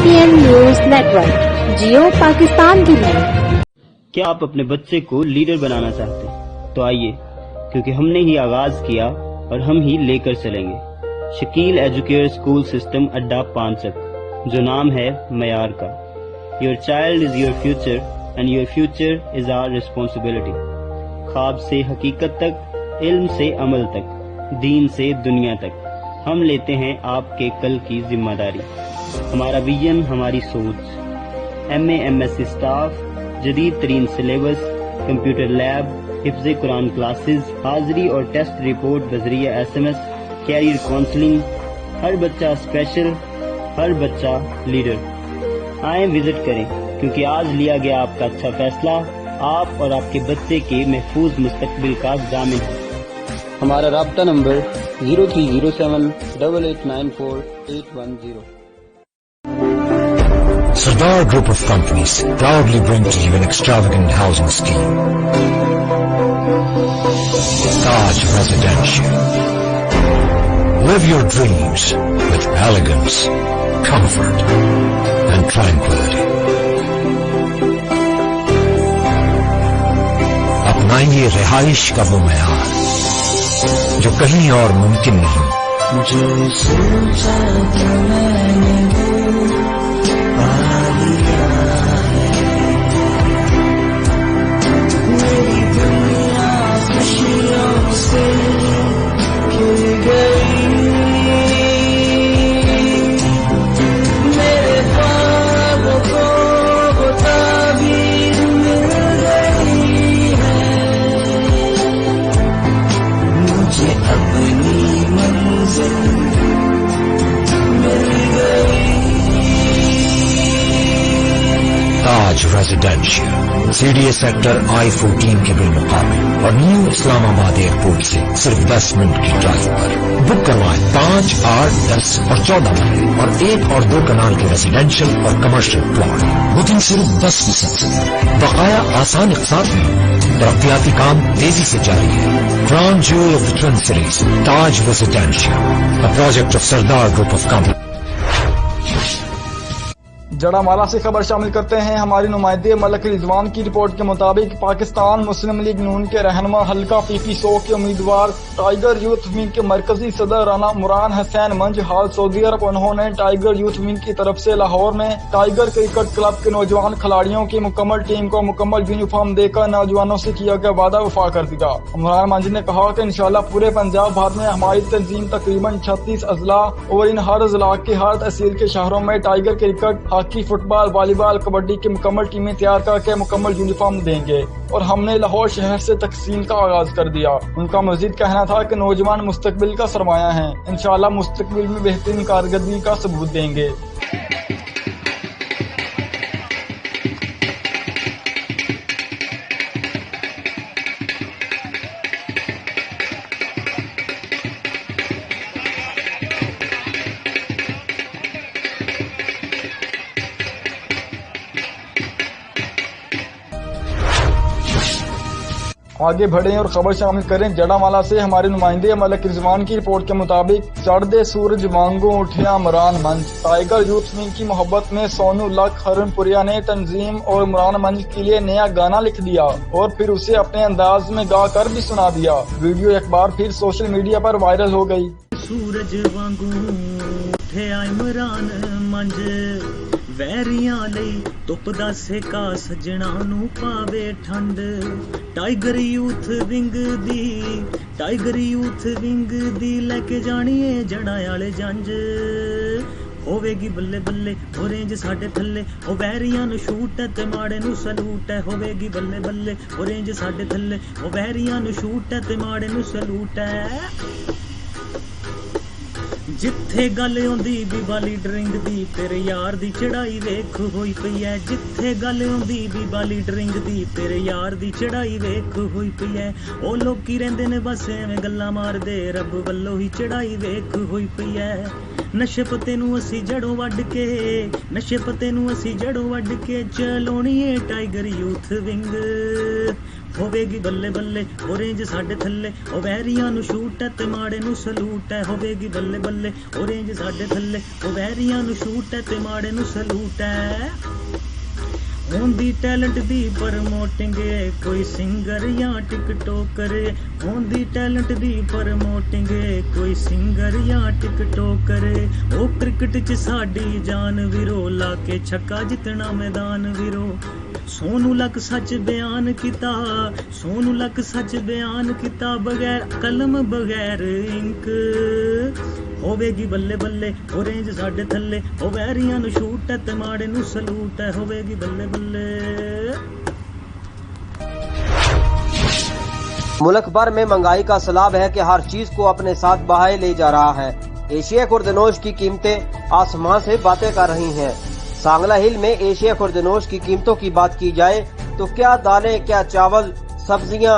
JPN news network, जियो पाकिस्तान की है। क्या आप अपने बच्चे को लीडर बनाना चाहते हैं? तो आइए, क्योंकि हमने ही आगाज किया और हम ही लेकर चलेंगे। शकील एजुकेयर स्कूल सिस्टम अड्डा पांचक, जो नाम है मयार का। Your child is your future and your future is our responsibility. ख्वाब से हकीकत तक, इल्म से अमल तक, दीन से दुनिया तक, हम लेते हैं आपके कल की जिम्मेदारी। हमारा विजन, हमारी सोच। MA MSc स्टाफ, जदीद तरीन सिलेबस, कंप्यूटर लैब, हिफ्ज़ कुरान क्लासेस, हाजिरी और टेस्ट रिपोर्ट बजरिया SMS, कैरियर काउंसलिंग। हर बच्चा स्पेशल, हर बच्चा लीडर। आए विजिट करें, क्योंकि आज लिया गया आपका अच्छा फैसला आप और आपके बच्चे के महफूज मुस्तकबिल का ज़ामिन है। हमारा राब्ता number 0307 8894 810। Sardar Group of Companies proudly bring to you an extravagant housing scheme. Taj Residential. Live your dreams with elegance, comfort and tranquility. अपनाइए रिहाइश का वो मयार जो कहीं और मुमकिन नहीं। जो सोचा था मैंने वो पा लिया है। मेरी दुनिया खुशियों से खिल गई। मेरे ख्वाबों को वो ताबीर मिल गई है। मुझे अपनी मंजिल मिल गई। ताज रेजिडेंशियल, CDA सेक्टर I-14 के बिलमुकाबिल और न्यू इस्लामाबाद एयरपोर्ट से सिर्फ 10 मिनट की ड्राइव पर। बुक करवाएं 5, 8, 10 और 14 मरले और 1 और 2 कनाल के रेजिडेंशियल और कमर्शियल प्लॉट। बुकिंग सिर्फ 10% से, बकाया आसान इक़सात में। तरक्याती काम तेजी से जारी है। Crown jewel of the twin cities, Taj residential, a project of Sardar group of company. जड़ामाला से खबर शामिल करते हैं। हमारी नुमाइंदे मलक रिजवान की रिपोर्ट के मुताबिक पाकिस्तान मुस्लिम लीग नून के रहनुमा हल्का PP100 के उम्मीदवार टाइगर यूथ विंग के मरकजी सदर राना मुरान हुसैन मंज हाल सऊदी अरब। उन्होंने टाइगर यूथ विंग की तरफ से लाहौर में टाइगर क्रिकेट क्लब के नौजवान खिलाड़ियों की मुकम्मल टीम को मुकम्मल यूनिफॉर्म देकर नौजवानों से किया गया वादा वफा कर दिया। मुरान मंज ने कहा कि इंशाल्लाह पूरे पंजाब भर में हमारी तंजीम तकरीबन 36 अजला और इन हर अजला के हर तहसील के शहरों में tiger cricket, hockey, football, volleyball, kabaddi की मुकम्मल टीमें तैयार करके मुकम्मल यूनिफॉर्म देंगे और हमने लाहौर शहर से तकसीम का आगाज कर दिया। उनका मजीद कहना था कि नौजवान मुस्तकबिल का सरमाया हैं, इंशाअल्लाह मुस्तकबिल में बेहतरीन कारकर्दगी का सबूत देंगे। आगे बढ़ें और खबर शामिल करें। जड़ामाला से हमारे नुमाइंदे मलक रिजवान की रिपोर्ट के मुताबिक चढ़दे सूरज वांगू उठिया मुरान मंज। टाइगर यूथ विंग की मोहब्बत में सोनू लख हरनपुरिया ने तंजीम और मुरान मंज के लिए नया गाना लिख दिया और फिर उसे अपने अंदाज में गा कर भी सुना दिया। वीडियो एक बार फिर सोशल मीडिया पर वायरल हो गई। सूरज वांगू उठिया मुरान मंज, वैरियां लई धुप दा सेका सजना नू पावे ठंड। टाइगर यूथ विंग दी लेके जाणीए जड़ा आले जंज। होवेगी बल्ले बल्ले ओ रेंज साडे थल्ले, ओ वैरियां नू शूट है ते माड़े नू सलूट है। होवेगी बल्ले बल्ले ओ रेंज साडे थल्ले, ओ वैरियां नू शूट है ते माड़े नू सलूट है। जिथे गल आउंदी बीबा लीडरिंग दी, तेरे यार दी चढ़ाई वेख होई पई है। जिथे गल आउंदी बीबा लीडरिंग दी, तेरे यार दी चढ़ाई वेख होई पई है। ओ लोकी रहिंदे ने बस एवें गल्लां मारदे, रब वल्लों ही चढ़ाई वेख होई पई है। ਨਸ਼ੇ ਪੱਤੇ ਨੂੰ ਅਸੀਂ ਜੜੋਂ ਵੱਢ ਕੇ, ਨਸ਼ੇ ਪੱਤੇ ਨੂੰ ਅਸੀਂ ਜੜੋਂ ਵੱਢ ਕੇ ਚਲਾਉਣੀ ਏ ਟਾਈਗਰ ਯੂਥ ਵਿੰਗ। ਹੋਵੇਗੀ ਬੱਲੇ ਬੱਲੇ ਔਰੇਂਜ ਸਾਡੇ ਥੱਲੇ, ਉਹ ਵੈਰੀਆਂ ਨੂੰ ਸ਼ੂਟ ਹੈ ਤੇ ਮਾੜੇ ਨੂੰ ਸਲੂਟ ਹੈ। ਹੋਵੇਗੀ ਬੱਲੇ ਬੱਲੇ ਔਰੇਂਜ ਸਾਡੇ ਥੱਲੇ, ਉਹ ਵੈਰੀਆਂ ਨੂੰ ਸ਼ੂਟ ਹੈ ਤੇ ਮਾੜੇ ਨੂੰ ਸਲੂਟ ਹੈ। ਹੁੰਦੀ ਟੈਲੈਂਟ ਦੀ ਪ੍ਰਮੋਟਿੰਗ, ਕੋਈ ਸਿੰਗਰ ਜਾਂ ਟਿਕਟੋਕਰ, ਹੁੰਦੀ ਟੈਲੈਂਟ ਦੀ ਪ੍ਰਮੋਟਿੰਗ, ਕੋਈ ਸਿੰਗਰ ਜਾਂ ਟਿਕਟੋਕਰ। ਉਹ ਕ੍ਰਿਕਟ 'ਚ ਸਾਡੀ ਜਾਨ ਵੀਰੋ, ਲਾ ਕੇ ਛੱਕਾ ਜਿੱਤਣਾ ਮੈਦਾਨ ਵੀਰੋ। ਸੋਨੂੰ ਲੱਕ ਸੱਚ ਬਿਆਨ ਕੀਤਾ, ਸੋਨੂੰ ਲੱਕ ਸੱਚ ਬਿਆਨ ਕੀਤਾ, ਬਗੈਰ ਕਲਮ ਬਗੈਰ ਇੰਕ। ਹੋਵੇਗੀ ਬੱਲੇ ਬੱਲੇ ਔਰੇਂਜ ਸਾਡੇ ਥੱਲੇ, ਉਹ ਵੈਰੀਆਂ ਨੂੰ ਸ਼ੂਟ ਹੈ ਤੇ ਮਾੜੇ ਨੂੰ ਸਲੂਟ ਹੈ। ਹੋਵੇਗੀ ਬੱਲੇ ਬੱਲੇ। मुल्क भर में महंगाई का सैलाब है कि हर चीज को अपने साथ बहाए ले जा रहा है। एशिया खुर्दनोश की कीमतें आसमान से बातें कर रही हैं। सांगला हिल में एशिया खुर्दनोश की कीमतों की बात की जाए तो क्या दालें, क्या चावल, सब्जियां,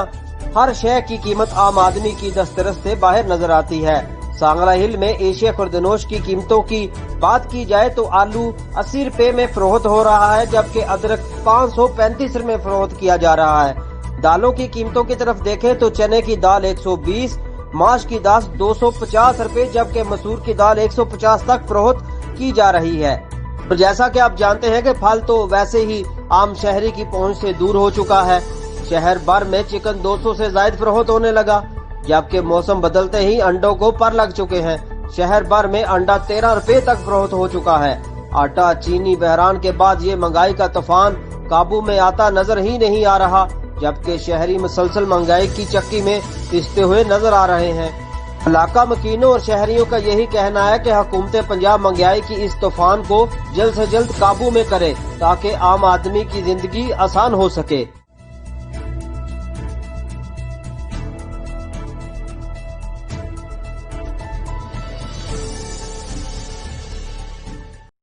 हर शय की कीमत आम आदमी की दस्तरस से बाहर नजर आती है। सांगला हिल में एशिया खुर्दनोश की कीमतों की बात की जाए तो आलू 80 रुपए में फरोख्त हो रहा है, जबकि अदरक 535 रुपए में फरोख्त किया जा रहा है। दालों की कीमतों की तरफ देखें तो चने की दाल 120, माश की दाल 250 रुपए, जबकि मसूर की दाल 150 तक फरोख्त की जा रही है। और जैसा कि आप जानते हैं कि फल तो वैसे ही आम शहरी की पहुंच से दूर हो चुका है। शहर भर में चिकन 200 से ज्यादा फरोख्त होने लगा, जबकि मौसम बदलते ही अंडों को पर लग चुके हैं। शहर भर में अंडा 13 रुपए तक फरोख्त हो चुका है। आटा, चीनी बहरान के बाद ये महंगाई का तूफान काबू में आता नजर ही नहीं आ रहा, जबकि शहरी मुसलसल महंगाई की चक्की में पिसते हुए नजर आ रहे हैं। इलाका मकीनों और शहरियों का यही कहना है कि हुकूमत पंजाब महंगाई की इस तूफान को जल्द से जल्द काबू में करे ताकि आम आदमी की जिंदगी आसान हो सके।